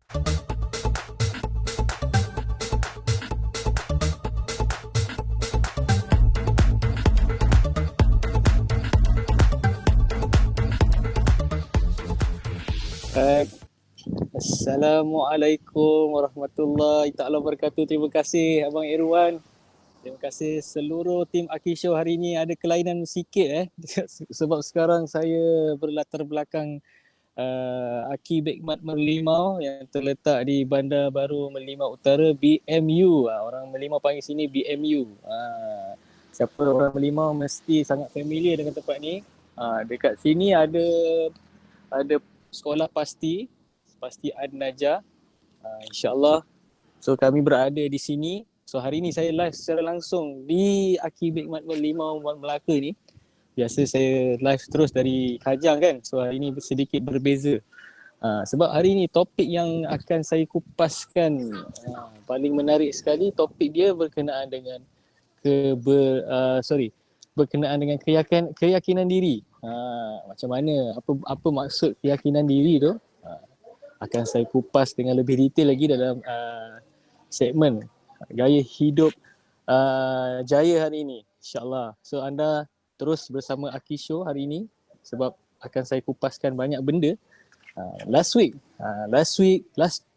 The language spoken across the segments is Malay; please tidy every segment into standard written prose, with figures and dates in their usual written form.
Uh, Assalamualaikum warahmatullahi taala wabarakatuh. Terima kasih Abang Irwan. Terima kasih seluruh tim Aki Show. Hari ini ada kelainan sikit sebab sekarang saya berlatar belakang Aki Bekmat Merlimau yang terletak di Bandar Baru Merlimau Utara, BMU. Orang Merlimau panggil sini BMU. Siapa orang Merlimau mesti sangat familiar dengan tempat ni. Dekat sini ada sekolah pasti Ad-Najah, insyaAllah. So kami berada di sini. So hari ni saya live secara langsung di Aki Bekmat Merlimau Melaka ni. Biasa saya live terus dari Kajang kan. So hari ni sedikit berbeza. Sebab hari ni topik yang akan saya kupaskan paling menarik sekali. Topik dia berkenaan dengan berkenaan dengan keyakinan diri. Macam mana, apa maksud keyakinan diri tu, akan saya kupas dengan lebih detail lagi dalam segmen Gaya Hidup Jaya hari ini, insyaAllah. So anda terus bersama Aki Show hari ini sebab akan saya kupaskan banyak benda. Last 2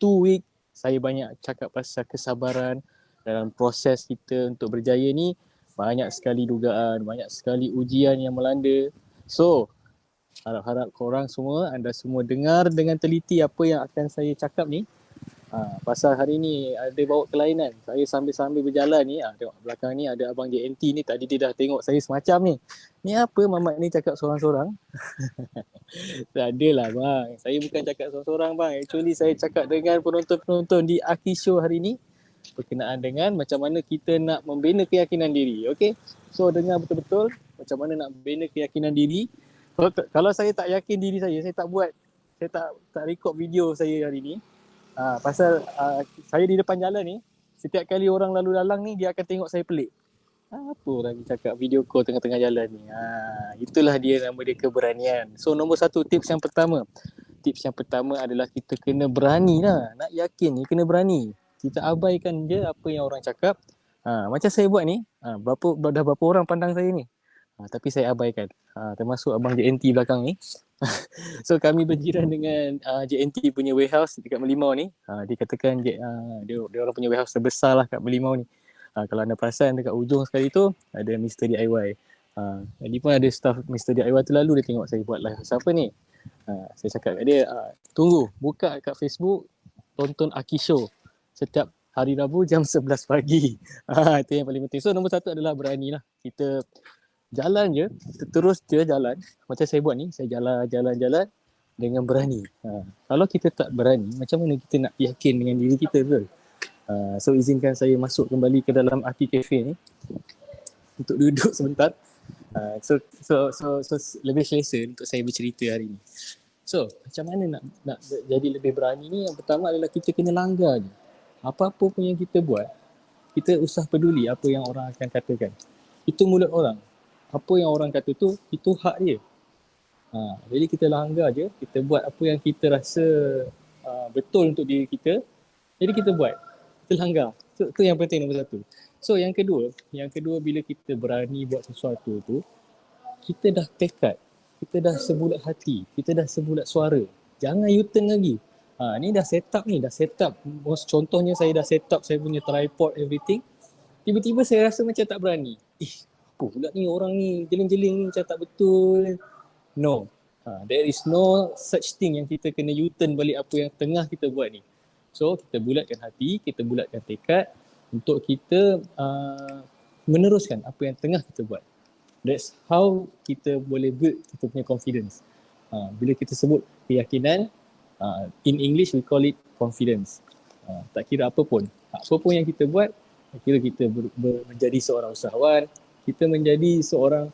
week saya banyak cakap pasal kesabaran dalam proses kita untuk berjaya ni. Banyak sekali dugaan, banyak sekali ujian yang melanda. So harap-harap korang semua, anda semua dengar dengan teliti apa yang akan saya cakap ni. Pasal hari ni ada bawa kelainan. Saya sambil-sambil berjalan ni, tengok belakang ni ada abang JNT ni. Tadi dia dah tengok saya semacam ni. Ni apa Mamat ni cakap seorang-seorang? Tak adalah bang. Saya bukan cakap seorang-seorang bang. Actually saya cakap dengan penonton-penonton di Aki Show hari ni berkenaan dengan macam mana kita nak membina keyakinan diri. Okay? So dengar betul-betul macam mana nak membina keyakinan diri. Kalau saya tak yakin diri saya tak buat. Saya tak record video saya hari ni. Pasal saya di depan jalan ni, setiap kali orang lalu lalang ni dia akan tengok saya pelik. Apa orang ni cakap video call tengah-tengah jalan ni. Itulah dia, nama dia keberanian. So nombor satu, tips yang pertama. Tips yang pertama adalah kita kena berani lah. Nak yakin ni kena berani. Kita abaikan je apa yang orang cakap. Macam saya buat ni, dah berapa orang pandang saya ni. Tapi saya abaikan. Termasuk abang JNT belakang ni. So kami berjiran dengan JNT punya warehouse dekat Merlimau ni. Dikatakan dia orang punya warehouse terbesar lah kat Merlimau ni. Kalau anda perasan dekat ujung sekali tu ada Mr. DIY. Jadi pun ada staff Mr. DIY tu, lalu dia tengok saya buat live. Siapa ni? Saya cakap kat dia, tunggu, buka kat Facebook, tonton Aki Show setiap hari Rabu jam 11 pagi. Itu yang paling penting. So nombor satu adalah berani lah. Kita jalan je, terus je jalan. Macam saya buat ni, saya jalan dengan berani. Kalau kita tak berani, macam mana kita nak yakin dengan diri kita tu? So izinkan saya masuk kembali ke dalam Aki Cafe ni untuk duduk sebentar. So lebih selesa untuk saya bercerita hari ni. So macam mana nak jadi lebih berani ni? Yang pertama adalah kita kena langgar je. Apa-apa pun yang kita buat, kita usah peduli apa yang orang akan katakan. Itu mulut orang. Apa yang orang kata tu, itu hak dia. Jadi kita langgar je, kita buat apa yang kita rasa betul untuk diri kita. Jadi kita buat, kita langgar. So, itu yang penting nombor satu. So yang kedua bila kita berani buat sesuatu tu, kita dah tekad, kita dah sebulat hati, kita dah sebulat suara. Jangan U-turn lagi. Ni dah set up. Contohnya saya dah set up saya punya tripod, everything. Tiba-tiba saya rasa macam tak berani. Apa pula ni orang ni jeling-jeling ni macam tak betul. No. There is no such thing yang kita kena U-turn balik apa yang tengah kita buat ni. So kita bulatkan hati, kita bulatkan tekad untuk kita meneruskan apa yang tengah kita buat. That's how kita boleh build kita punya confidence. Bila kita sebut keyakinan, in English we call it confidence. Tak kira apa pun yang kita buat, kira kita menjadi seorang usahawan, kita menjadi seorang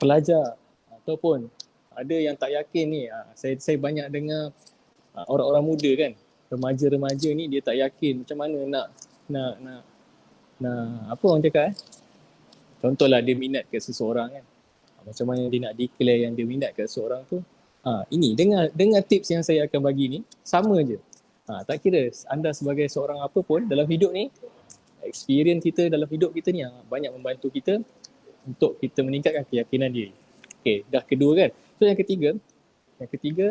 pelajar, ataupun ada yang tak yakin ni. Saya banyak dengar orang-orang muda kan, remaja-remaja ni dia tak yakin macam mana nak apa orang cakap contohlah dia minat ke seseorang kan, macam mana dia nak declare yang dia minat ke seseorang tu. Ini dengar tips yang saya akan bagi ni, sama je. Tak kira anda sebagai seorang apa pun dalam hidup ni, experience kita dalam hidup kita ni yang banyak membantu kita untuk kita meningkatkan keyakinan diri. Okay, dah kedua kan. So yang ketiga,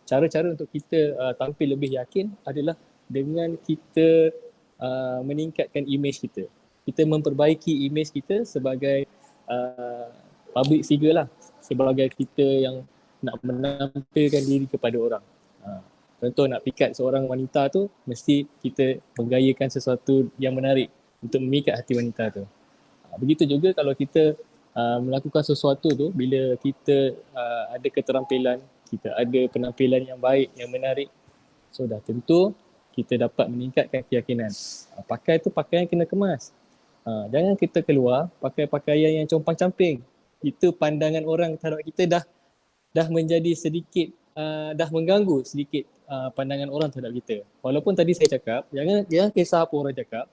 cara-cara untuk kita tampil lebih yakin adalah dengan kita meningkatkan image kita. Kita memperbaiki image kita sebagai public figure lah, sebagai kita yang nak menampilkan diri kepada orang. Contoh nak pikat seorang wanita tu, mesti kita menggayakan sesuatu yang menarik untuk memikat hati wanita tu. Begitu juga kalau kita melakukan sesuatu tu, bila kita ada keterampilan, kita ada penampilan yang baik, yang menarik, so dah tentu kita dapat meningkatkan keyakinan. Pakai tu pakaian kena kemas. Jangan kita keluar pakai pakaian yang compang-camping. Itu pandangan orang terhadap kita dah menjadi sedikit, dah mengganggu sedikit pandangan orang terhadap kita. Walaupun tadi saya cakap, jangan kisah apa orang cakap,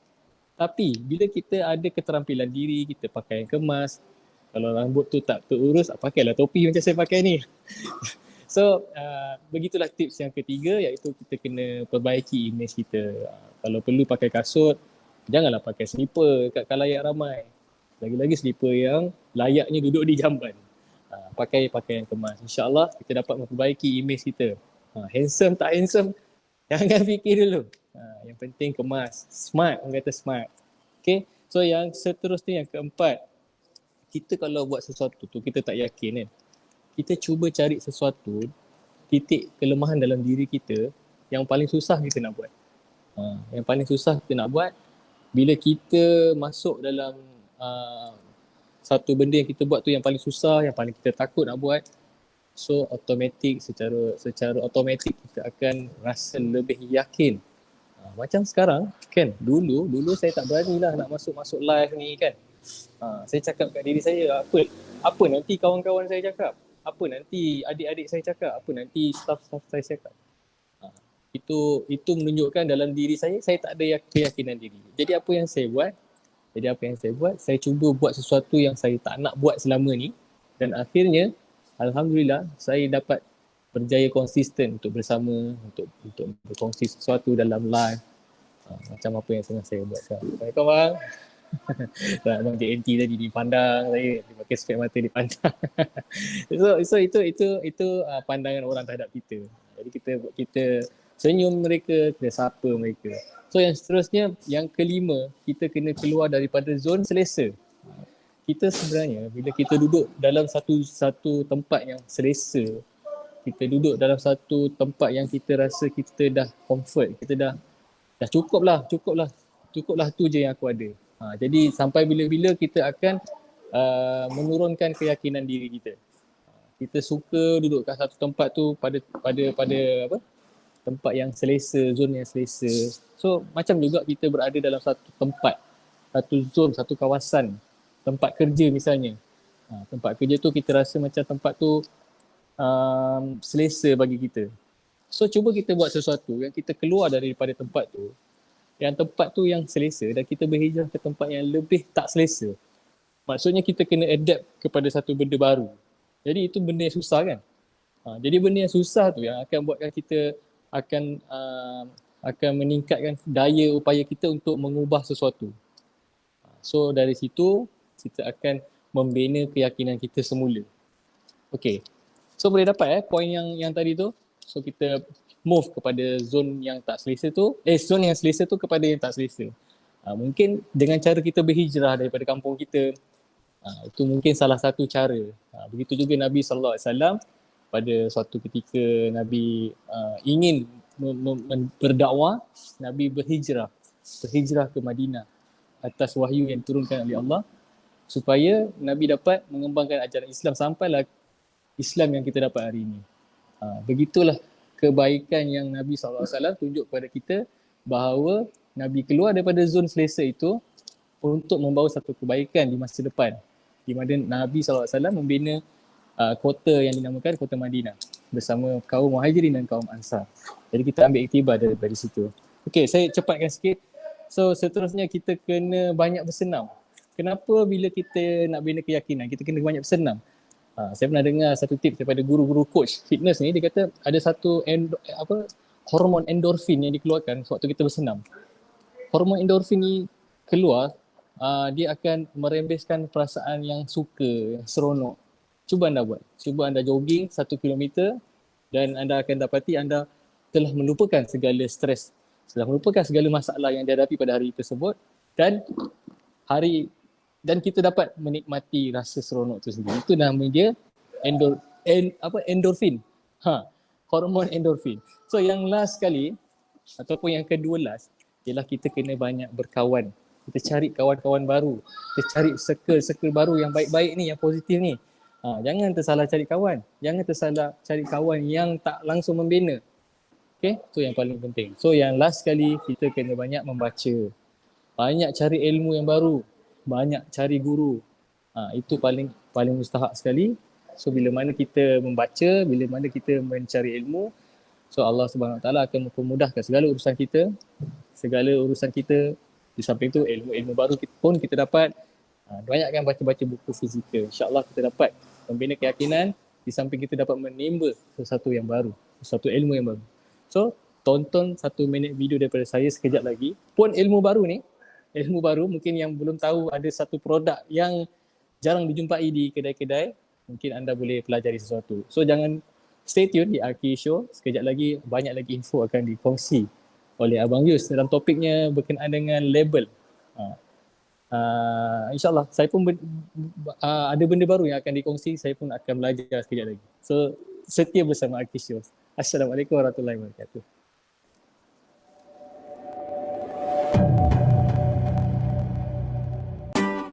tapi bila kita ada keterampilan diri, kita pakai yang kemas, kalau rambut tu tak terurus, pakailah topi macam saya pakai ni. So, begitulah tips yang ketiga, iaitu kita kena perbaiki image kita. Kalau perlu pakai kasut, janganlah pakai slipper kat khalayak ramai. Lagi-lagi slipper yang layaknya duduk di jamban. Pakai pakaian kemas. InsyaAllah kita dapat memperbaiki image kita. Handsome tak handsome, jangan fikir dulu. Yang penting kemas. Smart, orang kata smart. Okay, so yang seterusnya, yang keempat, kita kalau buat sesuatu tu kita tak yakin kan, kita cuba cari sesuatu, titik kelemahan dalam diri kita yang paling susah kita nak buat. Yang paling susah kita nak buat, bila kita masuk dalam satu benda yang kita buat tu yang paling susah, yang paling kita takut nak buat, so automatik, secara automatik kita akan rasa lebih yakin. Macam sekarang kan, dulu saya tak beranilah nak masuk live ni kan. Saya cakap kat diri saya, apa nanti kawan-kawan saya cakap, apa nanti adik-adik saya cakap, apa nanti staff-staff saya cakap. Itu menunjukkan dalam diri saya tak ada keyakinan diri. Jadi apa yang saya buat, saya cuba buat sesuatu yang saya tak nak buat selama ni, dan akhirnya alhamdulillah saya dapat berjaya konsisten untuk bersama, untuk berkongsi sesuatu dalam live, macam apa yang tengah saya buat sekarang. Assalamualaikum bang. Abang JNT tadi dipandang saya, dia pakai spek mata dipandang. So itu pandangan orang terhadap kita. Jadi kita senyum mereka, kita sapa mereka. So yang seterusnya, yang kelima, kita kena keluar daripada zon selesa. Kita sebenarnya bila kita duduk dalam satu tempat yang selesa, kita duduk dalam satu tempat yang kita rasa kita dah comfort, kita dah cukuplah tu je yang aku ada. Jadi sampai bila-bila kita akan menurunkan keyakinan diri kita. Kita suka duduk kat satu tempat tu pada apa? Tempat yang selesa, zon yang selesa. So macam juga kita berada dalam satu tempat, satu zon, satu kawasan, tempat kerja misalnya. Tempat kerja tu kita rasa macam tempat tu selesa bagi kita. So cuba kita buat sesuatu yang kita keluar daripada tempat tu, yang tempat tu yang selesa, dan kita berhijrah ke tempat yang lebih tak selesa. Maksudnya kita kena adapt kepada satu benda baru. Jadi itu benda yang susah kan. Jadi benda yang susah tu yang akan buatkan kita akan meningkatkan daya upaya kita untuk mengubah sesuatu. So dari situ kita akan membina keyakinan kita semula. Okay. So boleh dapat poin yang tadi tu. So kita move kepada zon yang tak selesa tu, zon yang selesa tu kepada yang tak selesa. Mungkin dengan cara kita berhijrah daripada kampung kita, itu mungkin salah satu cara. Begitu juga Nabi SAW pada suatu ketika Nabi ingin berdakwah, Nabi berhijrah ke Madinah atas wahyu yang turunkan oleh Allah, supaya Nabi dapat mengembangkan ajaran Islam sampailah Islam yang kita dapat hari ini. Begitulah kebaikan yang Nabi SAW tunjuk kepada kita, bahawa Nabi keluar daripada zon selesa itu untuk membawa satu kebaikan di masa depan, di mana Nabi SAW membina kota yang dinamakan kota Madinah bersama kaum Muhajirin dan kaum Ansar. Jadi kita ambil iktibar daripada situ. Okey, saya cepatkan sikit. So seterusnya kita kena banyak bersenam. Kenapa bila kita nak bina keyakinan, kita kena banyak bersenam? Saya pernah dengar satu tips daripada guru-guru coach fitness ni, dia kata ada satu hormon endorfin yang dikeluarkan sewaktu kita bersenam. Hormon endorfin ni keluar, dia akan merembeskan perasaan yang suka, yang seronok. Cuba anda buat. Cuba anda jogging 1 kilometer dan anda akan dapati anda telah melupakan segala stres, telah melupakan segala masalah yang dihadapi pada hari tersebut dan hari dan kita dapat menikmati rasa seronok tu sendiri. Itu nama dia endorfin. Hormon endorfin. So yang last sekali ataupun yang kedua last ialah kita kena banyak berkawan. Kita cari kawan-kawan baru. Kita cari circle baru yang baik-baik ni, yang positif ni. Jangan tersalah cari kawan. Jangan tersalah cari kawan yang tak langsung membina. Okay, tu yang paling penting. So yang last sekali kita kena banyak membaca. Banyak cari ilmu yang baru. Banyak cari guru. Itu paling mustahak sekali. So bila mana kita membaca, bila mana kita mencari ilmu, so Allah Subhanahu Wa Taala akan mempermudahkan segala urusan kita. Segala urusan kita. Di samping tu ilmu-ilmu baru pun kita dapat. Banyakkan baca-baca buku fizikal. InsyaAllah kita dapat membina keyakinan. Di samping kita dapat menimba sesuatu yang baru. Sesuatu ilmu yang baru. So tonton 1 minit video daripada saya sekejap lagi. Pun ilmu baru ni, ilmu baru mungkin yang belum tahu ada satu produk yang jarang dijumpai di kedai-kedai. Mungkin anda boleh pelajari sesuatu. So jangan stay tune di Aki Show. Sekejap lagi banyak lagi info akan dikongsi oleh Abang Yus dalam topiknya berkenaan dengan label. InsyaAllah saya pun ada benda baru yang akan dikongsi. Saya pun akan belajar sekejap lagi. So setia bersama Aki Show. Assalamualaikum warahmatullahi wabarakatuh.